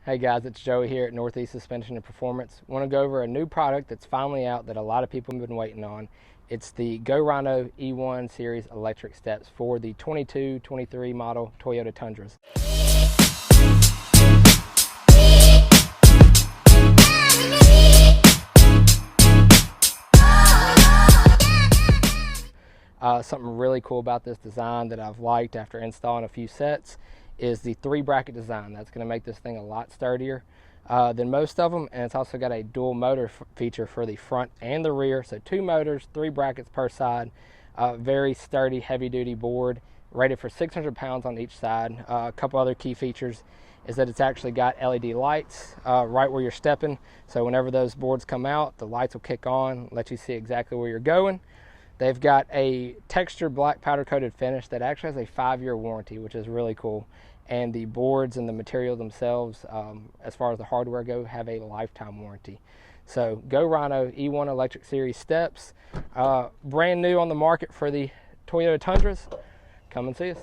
Hey guys, it's Joey here at Northeast Suspension and Performance. Want to go over a new product that's finally out that a lot of people have been waiting on. It's the Go Rhino E1 series electric steps for the 22-23 model Toyota Tundras. Something really cool about this design that I've liked after installing a few sets is the 3-bracket design. That's going to make this thing a lot sturdier than most of them, and it's also got a dual motor feature for the front and the rear. So 2 motors, 3 brackets per side, very sturdy, heavy-duty board, rated for 600 pounds on each side. A couple other key features is that it's actually got LED lights right where you're stepping, so whenever those boards come out, the lights will kick on, let you see exactly where you're going. They've got a textured black powder coated finish that actually has a 5-year warranty, which is really cool. And the boards and the material themselves, as far as the hardware go, have a lifetime warranty. So Go Rhino E1 Electric Series steps, brand new on the market for the Toyota Tundras. Come and see us.